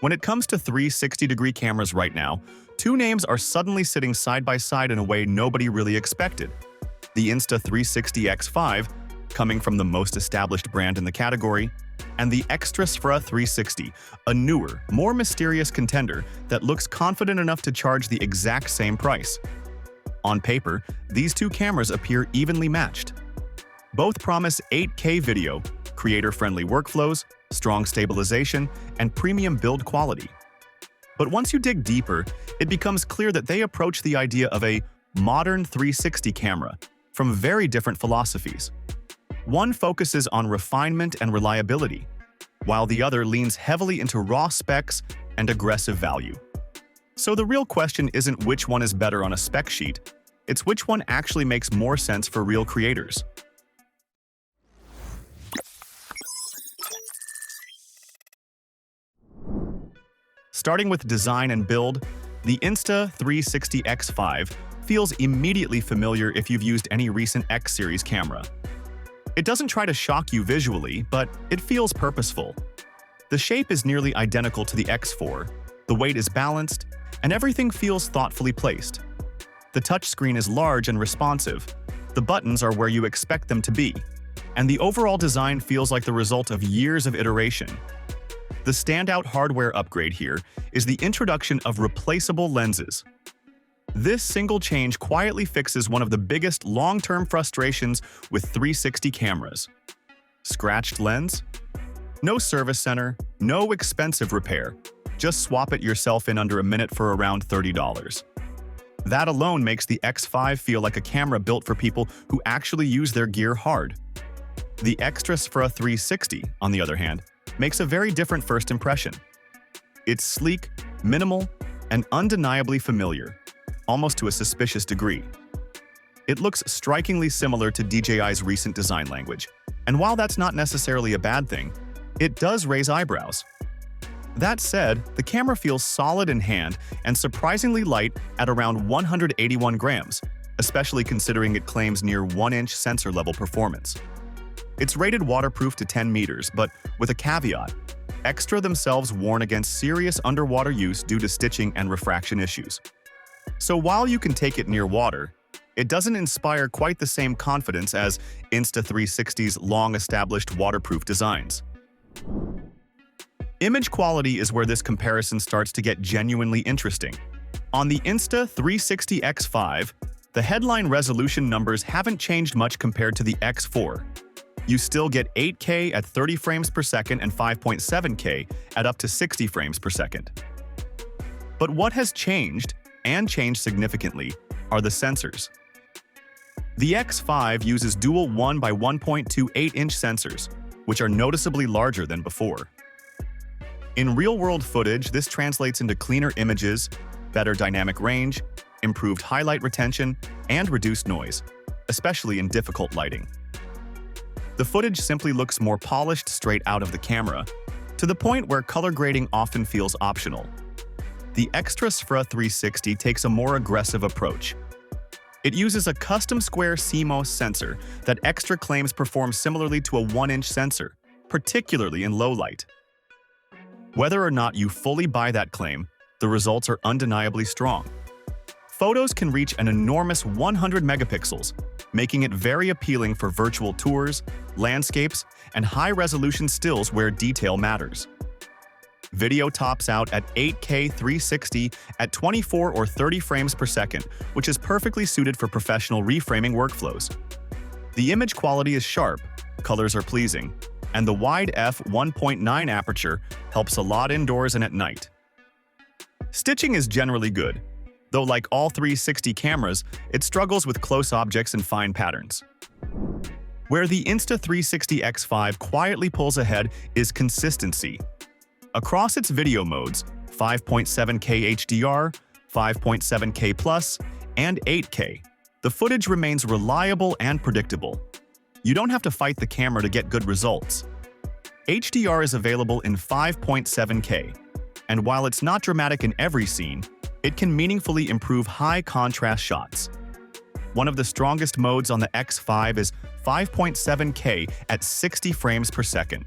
When it comes to 360-degree cameras right now, two names are suddenly sitting side by side in a way nobody really expected. The Insta360 X5, coming from the most established brand in the category, and the Xtra Sphra360, a newer, more mysterious contender that looks confident enough to charge the exact same price. On paper, these two cameras appear evenly matched. Both promise 8K video, creator-friendly workflows, strong stabilization, and premium build quality. But once you dig deeper, it becomes clear that they approach the idea of a modern 360 camera from very different philosophies. One focuses on refinement and reliability, while the other leans heavily into raw specs and aggressive value. So the real question isn't which one is better on a spec sheet, it's which one actually makes more sense for real creators. Starting with design and build, the Insta360 X5 feels immediately familiar if you've used any recent X series camera. It doesn't try to shock you visually, but it feels purposeful. The shape is nearly identical to the X4, the weight is balanced, and everything feels thoughtfully placed. The touchscreen is large and responsive, the buttons are where you expect them to be, and the overall design feels like the result of years of iteration. The standout hardware upgrade here is the introduction of replaceable lenses. This single change quietly fixes one of the biggest long-term frustrations with 360 cameras. Scratched lens? No service center, no expensive repair. Just swap it yourself in under a minute for around $30. That alone makes the X5 feel like a camera built for people who actually use their gear hard. The Xtra Sphra360, on the other hand, makes a very different first impression. It's sleek, minimal, and undeniably familiar, almost to a suspicious degree. It looks strikingly similar to DJI's recent design language, and while that's not necessarily a bad thing, it does raise eyebrows. That said, the camera feels solid in hand and surprisingly light at around 181 grams, especially considering it claims near 1-inch sensor-level performance. It's rated waterproof to 10 meters, but with a caveat. Xtra themselves warn against serious underwater use due to stitching and refraction issues. So while you can take it near water, it doesn't inspire quite the same confidence as Insta360's long-established waterproof designs. Image quality is where this comparison starts to get genuinely interesting. On the Insta360 X5, the headline resolution numbers haven't changed much compared to the X4. You still get 8K at 30 frames per second and 5.7K at up to 60 frames per second. But what has changed, and changed significantly, are the sensors. The X5 uses dual 1 by 1.28-inch sensors, which are noticeably larger than before. In real-world footage, this translates into cleaner images, better dynamic range, improved highlight retention, and reduced noise, especially in difficult lighting. The footage simply looks more polished straight out of the camera, to the point where color grading often feels optional. The Xtra Sphra360 takes a more aggressive approach. It uses a custom square CMOS sensor that Xtra claims performs similarly to a 1-inch sensor, particularly in low light. Whether or not you fully buy that claim, the results are undeniably strong. Photos can reach an enormous 100 megapixels, making it very appealing for virtual tours, landscapes, and high-resolution stills where detail matters. Video tops out at 8K 360 at 24 or 30 frames per second, which is perfectly suited for professional reframing workflows. The image quality is sharp, colors are pleasing, and the wide f1.9 aperture helps a lot indoors and at night. Stitching is generally good, though like all 360 cameras, it struggles with close objects and fine patterns. Where the Insta360 X5 quietly pulls ahead is consistency. Across its video modes, 5.7K HDR, 5.7K+, and 8K, the footage remains reliable and predictable. You don't have to fight the camera to get good results. HDR is available in 5.7K, and while it's not dramatic in every scene, it can meaningfully improve high-contrast shots. One of the strongest modes on the X5 is 5.7K at 60 frames per second.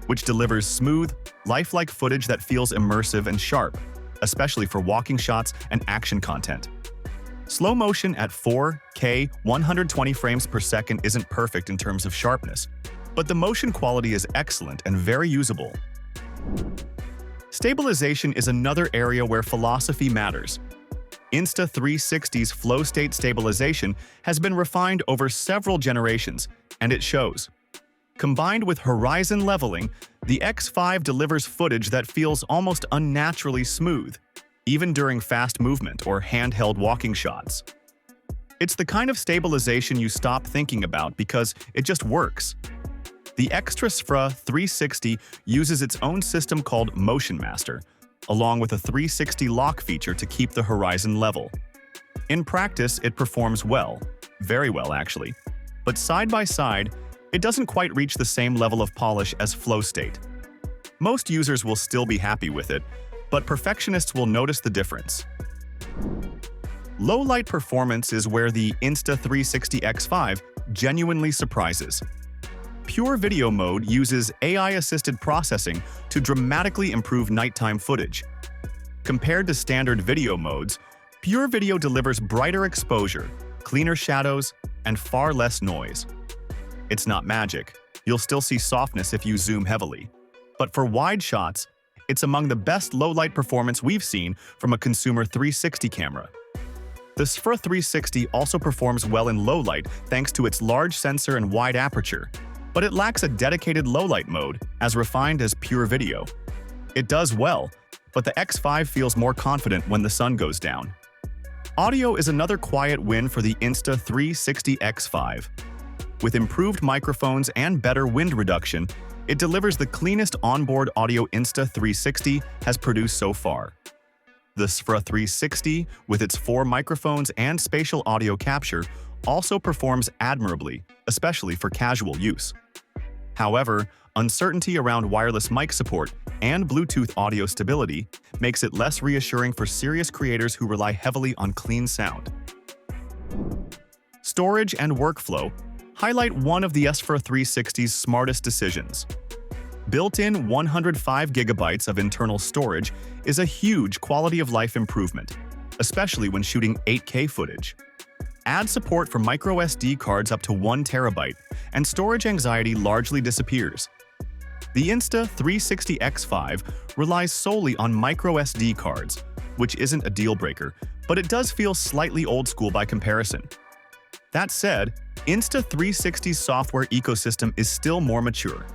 which delivers smooth, lifelike footage that feels immersive and sharp, especially for walking shots and action content. Slow motion at 4K 120 frames per second isn't perfect in terms of sharpness, but the motion quality is excellent and very usable. Stabilization is another area where philosophy matters. Insta360's flow state stabilization has been refined over several generations, and it shows. Combined with horizon leveling, the X5 delivers footage that feels almost unnaturally smooth, even during fast movement or handheld walking shots. It's the kind of stabilization you stop thinking about because it just works. The Xtra Sphra360 uses its own system called Motion Master, along with a 360 lock feature to keep the horizon level. In practice, it performs well, very well actually, but side by side, it doesn't quite reach the same level of polish as flow state. Most users will still be happy with it, but perfectionists will notice the difference. Low light performance is where the Insta360 X5 genuinely surprises. Pure video mode uses AI-assisted processing to dramatically improve nighttime footage. Compared to standard video modes, Pure Video delivers brighter exposure, cleaner shadows, and far less noise. It's not magic. You'll still see softness if you zoom heavily. But for wide shots, it's among the best low-light performance we've seen from a consumer 360 camera. The Sphra360 also performs well in low light thanks to its large sensor and wide aperture, but it lacks a dedicated low-light mode, as refined as Pure Video. It does well, but the X5 feels more confident when the sun goes down. Audio is another quiet win for the Insta360 X5. With improved microphones and better wind reduction, it delivers the cleanest onboard audio Insta360 has produced so far. The Sphra360, with its 4 microphones and spatial audio capture, also performs admirably, especially for casual use. However, uncertainty around wireless mic support and Bluetooth audio stability makes it less reassuring for serious creators who rely heavily on clean sound. Storage and workflow highlight one of the Sphra360's smartest decisions. Built-in 105 GB of internal storage is a huge quality-of-life improvement, especially when shooting 8K footage. Add support for microSD cards up to 1 TB, and storage anxiety largely disappears. The Insta360 X5 relies solely on microSD cards, which isn't a deal-breaker, but it does feel slightly old-school by comparison. That said, Insta360's software ecosystem is still more mature.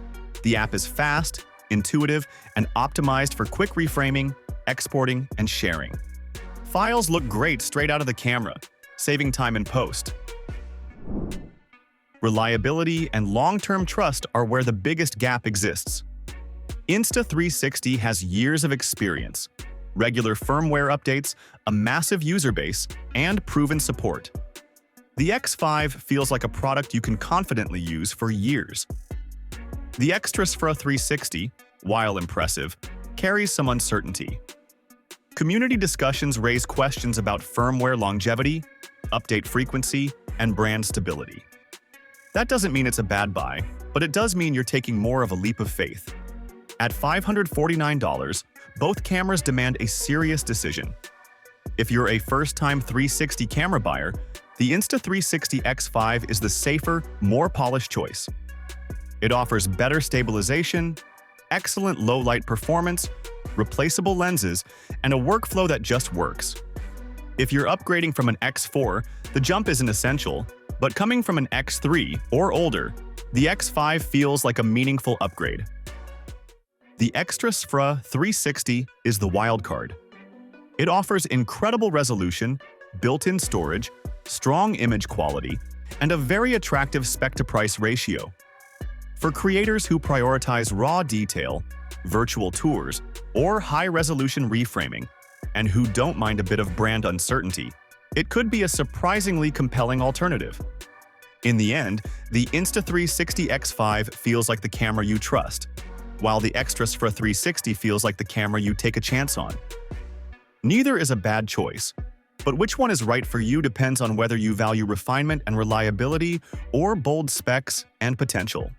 The app is fast, intuitive, and optimized for quick reframing, exporting, and sharing. Files look great straight out of the camera, saving time in post. Reliability and long-term trust are where the biggest gap exists. Insta360 has years of experience, regular firmware updates, a massive user base, and proven support. The X5 feels like a product you can confidently use for years. The Xtra Sphra360, while impressive, carries some uncertainty. Community discussions raise questions about firmware longevity, update frequency, and brand stability. That doesn't mean it's a bad buy, but it does mean you're taking more of a leap of faith. At $549, both cameras demand a serious decision. If you're a first-time 360 camera buyer, the Insta360 X5 is the safer, more polished choice. It offers better stabilization, excellent low-light performance, replaceable lenses, and a workflow that just works. If you're upgrading from an X4, the jump isn't essential, but coming from an X3 or older, the X5 feels like a meaningful upgrade. The Xtra Sphra360 is the wildcard. It offers incredible resolution, built-in storage, strong image quality, and a very attractive spec-to-price ratio. For creators who prioritize raw detail, virtual tours, or high-resolution reframing, and who don't mind a bit of brand uncertainty, it could be a surprisingly compelling alternative. In the end, the Insta360 X5 feels like the camera you trust, while the Xtra Sphra360 feels like the camera you take a chance on. Neither is a bad choice, but which one is right for you depends on whether you value refinement and reliability or bold specs and potential.